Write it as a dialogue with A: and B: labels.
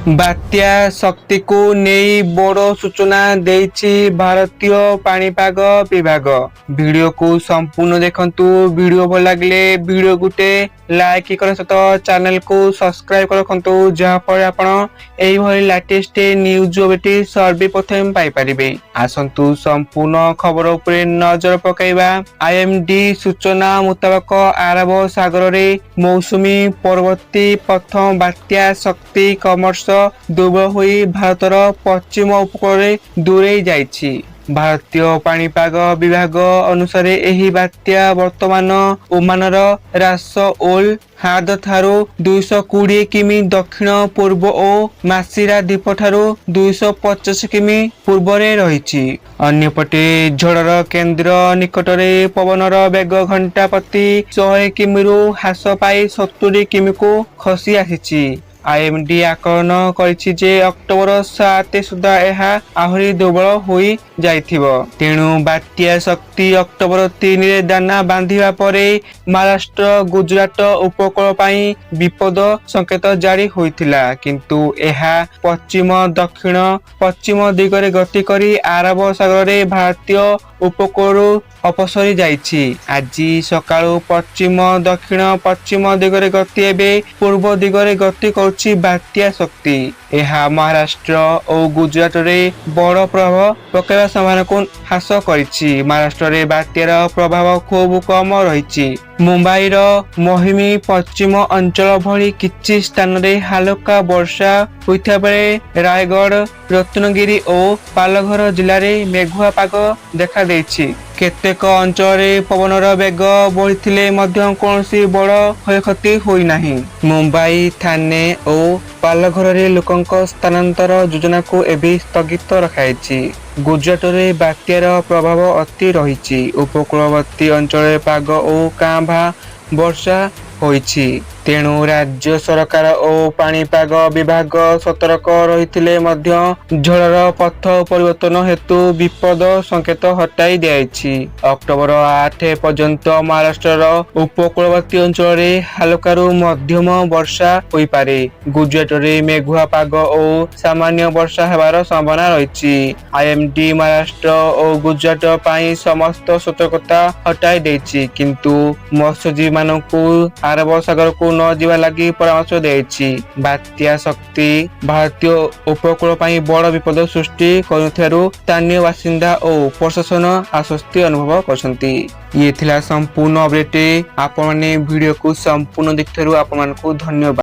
A: बात्या शक्ति को नहीं बड़ सूचना देछि भारतीय पाणीपाग विभाग। वीडियो को संपूर्ण देखंतु। वीडियो भल लागले वीडियो गुटे लाइक कर सहित चैनल को सब्सक्राइब रखंतु जहाँ फल आपण एही भली लेटेस्ट न्यूज बेटी सर्वप्रथम पाई परिबे। आसंतु संपूर्ण खबर उपरे नजर पकाइबा। आईएमडी सूचना मुताबक अरब सागर रे मौसुमी परवर्ती प्रथम बात्या शक्ति कमर्स दुर्बल होई भारतर पश्चिम उपकूल दूरे जाइछि। भारतीय पाणीपाग विभाग अनुसार एही बात्या वर्तमान ओमानर रास ओल हाद ठारू 220 किमी दक्षिण पूर्व और मासिरा द्वीप ठारू 250 किमी पूर्व रे रहिछि। अन्यपटे झड़र केंद्र निकटरे पवनर वेग घंटा प्रति 100 किमी रु ह्रास पाई 70 किमी को खसी आसिछि। आईएमडी आकलन करिछि जे अक्टोबर 7 सुधा एहा आहुरी दुर्बल होई जाइथिबो। तेणु बात्या शक्ति अक्टोबर 3 रे दाना बांधिबा परे महाराष्ट्र गुजरात उपकूल पाई विपद संकेत जारी होइथिला, किंतु एहा पश्चिम दक्षिण पश्चिम दिगरे गति करी अरब सागर रे भारतीय उपकूल अपसरी जाइछि। आज सकाळु पश्चिम दक्षिण पश्चिम दिगरे गति एबे पूर्व दिगरे गति करुछि बात्या शक्ति। एहा महाराष्ट्र और गुजरात रे बड़ प्रभाव पकेवा संभावना को ह्रास करिछि। महाराष्ट्र रे बात्यार प्रभाव खूब कम रहिछि। मुंबईर महिमी पश्चिम अंचल भली किछि स्थान रे हालका वर्षा होइथा बेले रायगढ़ रत्नगिरी और पालघर जिल्ला रे मेघुआ पाग देखा देछि। केतेक अंचल रे पवनर वेग बढ़िथिले मध्य कोनोसी बड़ क्षयक्षति होई नाही। मुंबई थाने और पालघर रे लोकंक स्थानांतर योजना को एबे स्थगित रखाइछि। गुजरात रे बात्यार प्रभाव अति रहिछि। उपकूलवर्ती अंचल पाग और कांभा वर्षा होइछि। तेणु राज्य सरकार और पाणीपाग विभाग सतर्क रहिथिले मध्य झड़र पथ परिवर्तन हेतु विपद संकेत हटाई दियाछि। अक्टोबर 8 पर्यंत महाराष्ट्र उपकूलवर्ती अंचल रे हल्कारु मध्यम वर्षा होई पारे। गुजरात रे मेघुआ पाग और सामान्य वर्षा हेबार संभावना रहिछि। आईएमडी महाराष्ट्र और गुजरात पाई समस्त सतर्कता हटाई देछि, किंतु मत्स्यजीवी मानकु अरब सागर को न जीवा लगी परामर्श देछि। बात्या शक्ति भारतीय उपकूल पाई बड़ विपद सृष्टि करुथिबारु स्थानीय बासिंदा और प्रशासन आश्वस्ति अनुभव करछन्ति। ये थिला संपूर्ण अपडेट। आपण माने वीडियो को संपूर्ण देखिथारु आपण मानकु धन्यवाद।